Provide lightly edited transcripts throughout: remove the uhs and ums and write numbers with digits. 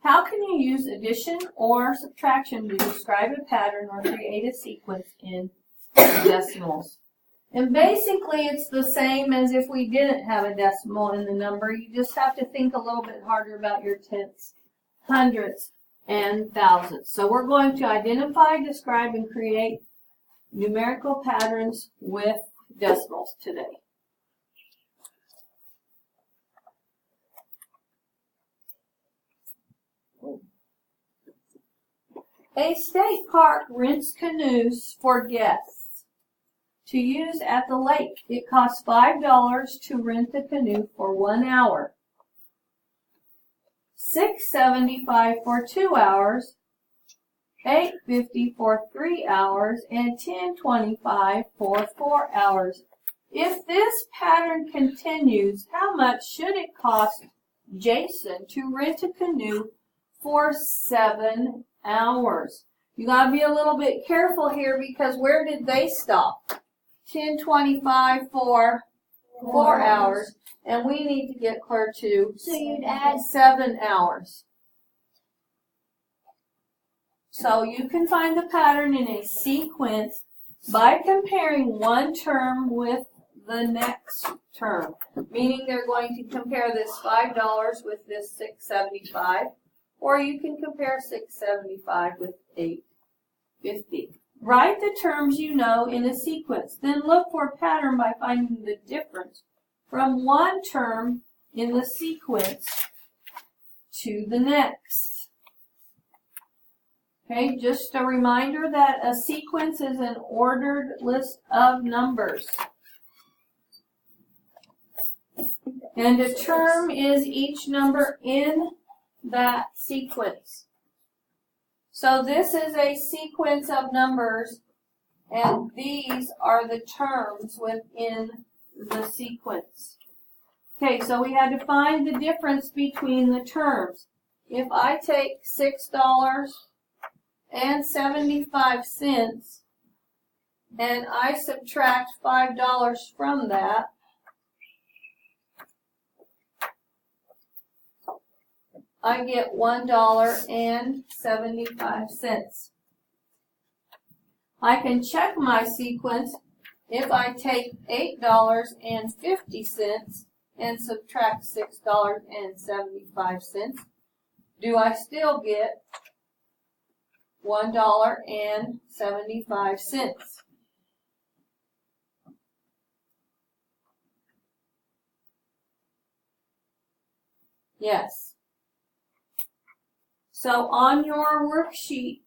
How can you use addition or subtraction to describe a pattern or create a sequence in decimals? And basically it's the same as if we didn't have a decimal in the number. You just have to think a little bit harder about your tenths, hundredths, and thousandths. So we're going to identify, describe, and create numerical patterns with decimals today. A state park rents canoes for guests to use at the lake. It costs $5 to rent the canoe for 1 hour, $6.75 for 2 hours, $8.50 for 3 hours, and $10.25 for 4 hours. If this pattern continues, how much should it cost Jason to rent a canoe for 7 hours? You got to be a little bit careful here because where did they stop? $10.25 for 4 hours, and we need to get clear to So you'd add 7 hours. So you can find the pattern in a sequence by comparing one term with the next term, meaning they're going to compare this $5 with this $6.75, or you can compare $6.75 with $8.50. Write the terms you know in a sequence. Then look for a pattern by finding the difference from one term in the sequence to the next. Okay, just a reminder that a sequence is an ordered list of numbers. And a term is each number in that sequence. So this is a sequence of numbers, and these are the terms within the sequence. Okay, so we had to find the difference between the terms. If I take $6.75 and I subtract $5 from that, I get $1.75. I can check my sequence if I take $8.50 and subtract $6.75. Do I still get $1.75? Yes. So on your worksheet,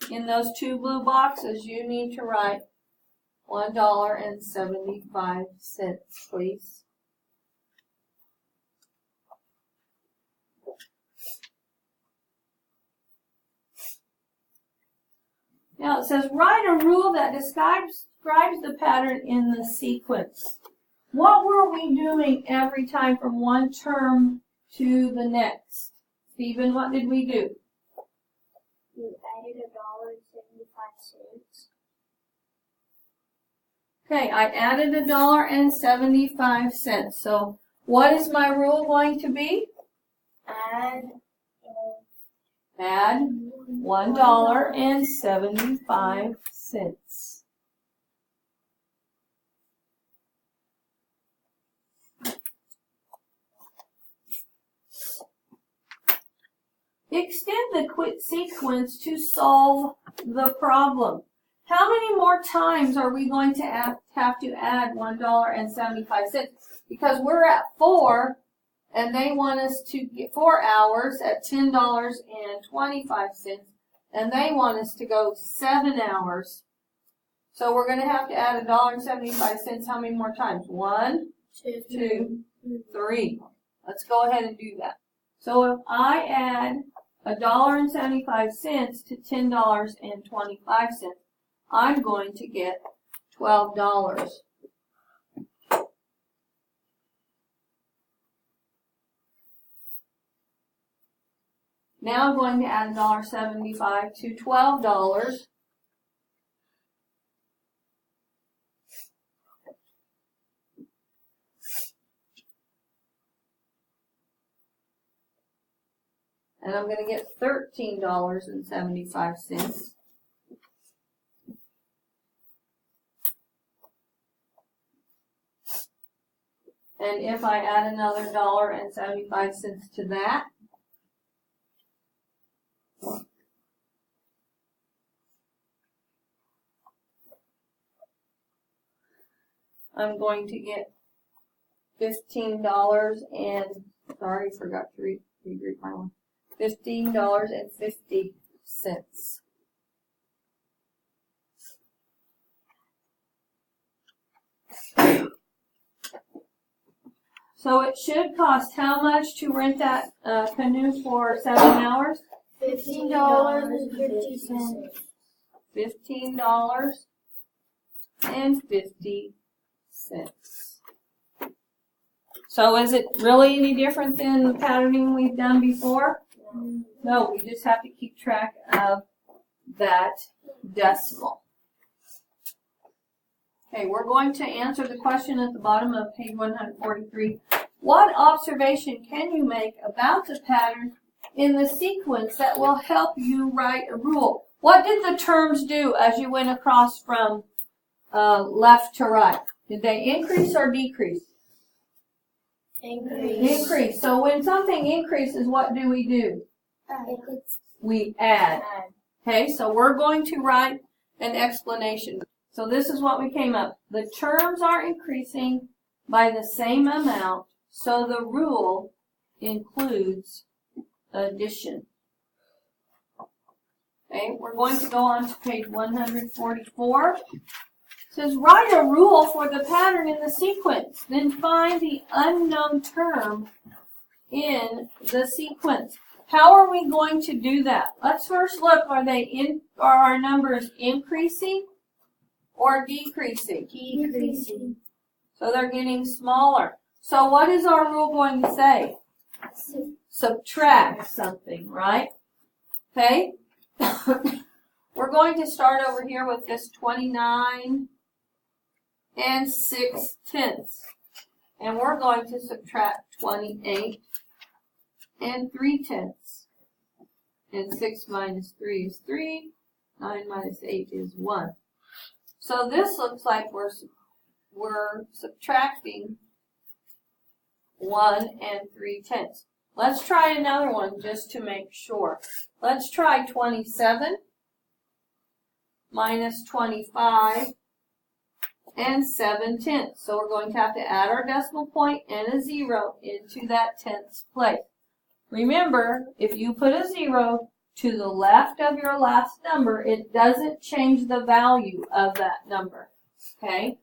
in those two blue boxes, you need to write $1.75, please. Now it says, write a rule that describes the pattern in the sequence. What were we doing every time from one term to the next? Stephen, what did we do? You added $1.75. Okay, I added $1.75. So what is my rule going to be? Add $1.75. Extend the quick sequence to solve the problem. How many more times are we going to have to add $1.75? Because we're at 4, and they want us to get 4 hours at $10.25, and they want us to go 7 hours. So we're going to have to add $1.75 how many more times? 1, 2, 3. Let's go ahead and do that. So if I add $1.75 to $10.25, I'm going to get $12. Now I'm going to add $1.75 to $12. And I'm going to get $13.75. And if I add another $1.75 to that, I'm going to get $15 and, sorry, forgot to regroup my one. $15.50. So it should cost how much to rent that canoe for 7 hours? $15.50. $15.50. So is it really any different than the patterning we've done before? No, we just have to keep track of that decimal. Okay, we're going to answer the question at the bottom of page 143. What observation can you make about the pattern in the sequence that will help you write a rule? What did the terms do as you went across from left to right? Did they increase or decrease? Increase. So when something increases, what do? We add. Okay, so we're going to write an explanation. So this is what we came up. The terms are increasing by the same amount, so the rule includes addition. Okay, we're going to go on to page 144. It says, write a rule for the pattern in the sequence. Then find the unknown term in the sequence. How are we going to do that? Let's first look, are our numbers increasing or decreasing? Decreasing. So they're getting smaller. So what is our rule going to say? Subtract something, right? Okay? We're going to start over here with this 29 6/10. And we're going to subtract 28 3/10. And 6 minus 3 is 3. 9 minus 8 is 1. So this looks like we're subtracting 1 3/10. Let's try another one just to make sure. Let's try 27 minus 25 7/10. So we're going to have to add our decimal point and a 0 into that tenths place. Remember, if you put a 0 to the left of your last number, it doesn't change the value of that number. Okay?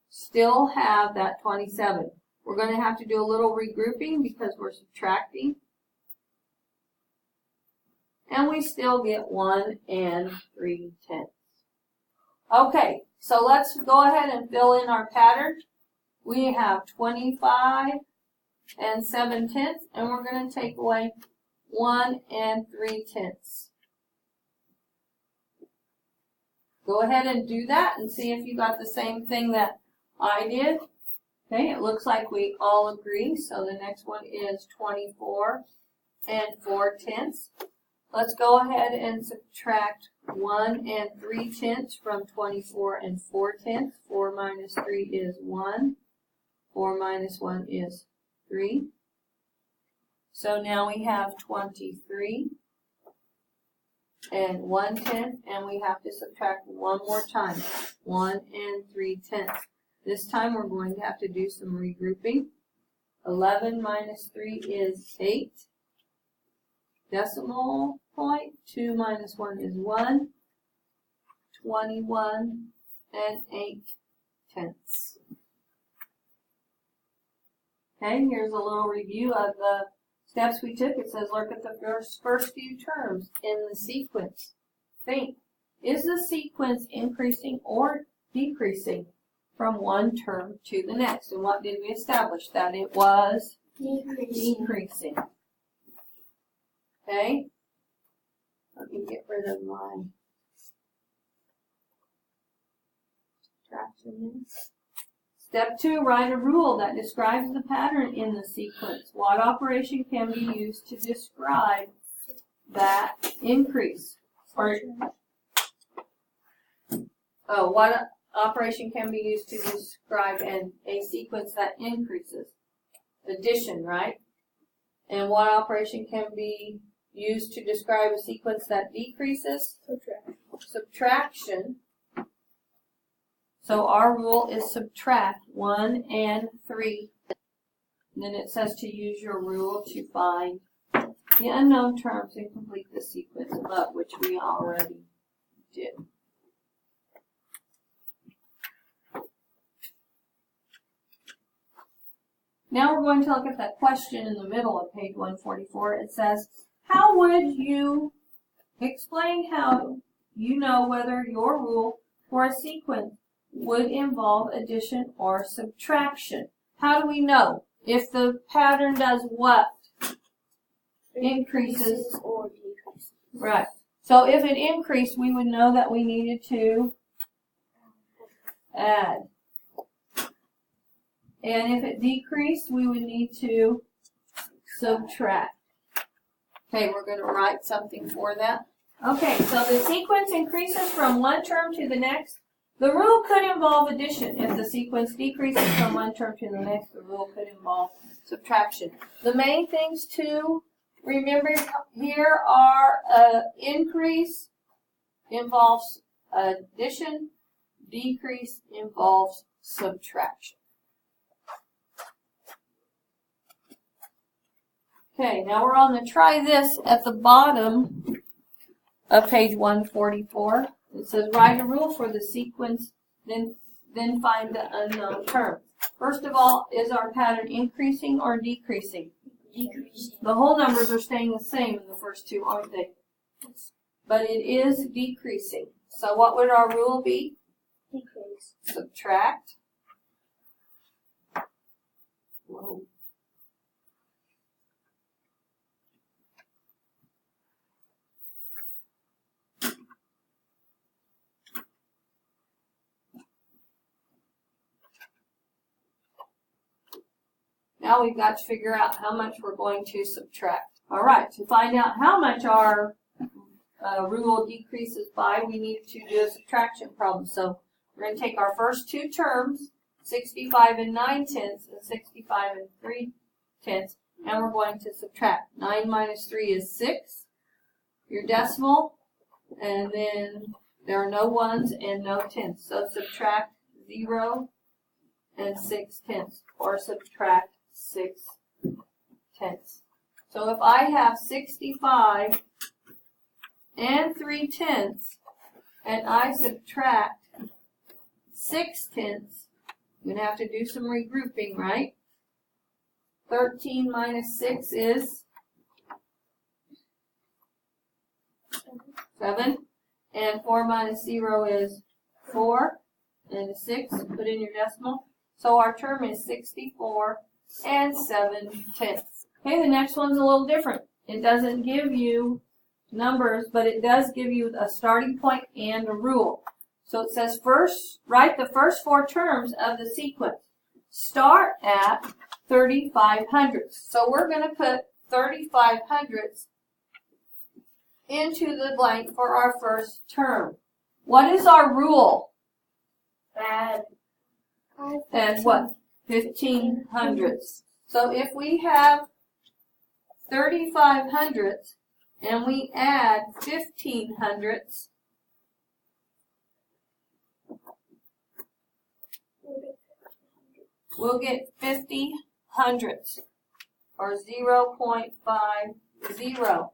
Still have that 27. We're going to have to do a little regrouping because we're subtracting. And we still get 1 3/10. Okay, so let's go ahead and fill in our pattern. We have 25 7/10, and we're going to take away 1 3/10. Go ahead and do that and see if you got the same thing that I did. Okay, it looks like we all agree. So the next one is 24 4/10. Let's go ahead and subtract 1 3/10 from 24 4/10. 4 minus 3 is 1. 4 minus 1 is 3. So now we have 23 1/10, and we have to subtract one more time. 1 3/10. This time we're going to have to do some regrouping. 11 minus 3 is 8. Decimal point. 2 minus 1 is 1. 21 8/10. Okay, here's a little review of the steps we took. It says look at the first few terms in the sequence. Think, is the sequence increasing or decreasing from one term to the next? And what did we establish? That it was decreasing. Okay? Let me get rid of my subtraction. Step 2, write a rule that describes the pattern in the sequence. What operation can be used to describe that increase. Or, what operation can be used to describe a sequence that increases? Addition, right? And what operation can be used to describe a sequence that decreases? Subtraction. So our rule is subtract 1 and 3. And then it says to use your rule to find the unknown terms and complete the sequence above, which we already did. Now we're going to look at that question in the middle of page 144. It says, how would you explain how you know whether your rule for a sequence would involve addition or subtraction? How do we know if the pattern does what? Increases or decreases. Right. So if it increased, we would know that we needed to add. And if it decreased, we would need to subtract. Okay, we're going to write something for that. Okay, so the sequence increases from one term to the next. The rule could involve addition. If the sequence decreases from one term to the next, the rule could involve subtraction. The main things to remember here are increase involves addition, decrease involves subtraction. Okay, now we're on the try this at the bottom of page 144. It says write a rule for the sequence, then find the unknown term. First of all, is our pattern increasing or decreasing? Decreasing. The whole numbers are staying the same in the first two, aren't they? But it is decreasing. So what would our rule be? Decrease. Subtract. Whoa. Now we've got to figure out how much we're going to subtract. All right, to find out how much our rule decreases by, we need to do a subtraction problem. So we're going to take our first two terms, 65 and 9/10 and 65 and 3/10, and we're going to subtract. 9 minus 3 is 6, your decimal, and then there are no ones and no tenths. So subtract 0 and 6/10, or subtract 6/10. So if I have 65 and 3/10, and I subtract 6/10, I'm going to have to do some regrouping, right? 13 minus 6 is 7, and 4 minus 0 is 4, and a 6, put in your decimal. So our term is 64 and 7/10. Okay, the next one's a little different. It doesn't give you numbers, but it does give you a starting point and a rule. So it says first, write the first 4 terms of the sequence. Start at 35 hundredths. So we're going to put 35 hundredths into the blank for our first term. What is our rule? Add What? 15 hundredths. So if we have 35 hundredths and we add 15 hundredths, we'll get 50 hundredths, or 0.50.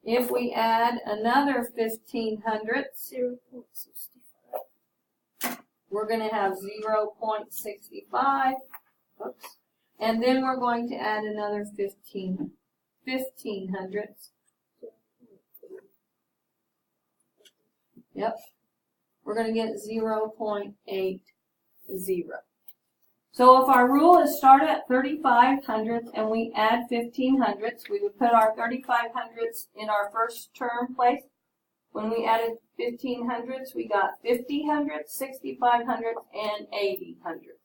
If we add another 15 hundredths, 0.65. we're going to have 0.65. Oops. And then we're going to add another 15 hundredths. Yep. We're going to get 0.80. So if our rule is start at 35 hundredths and we add 15 hundredths, we would put our 35 hundredths in our first term place. When we added 15 hundredths, we got 50 hundredths, 65 hundredths, and 80 hundredths.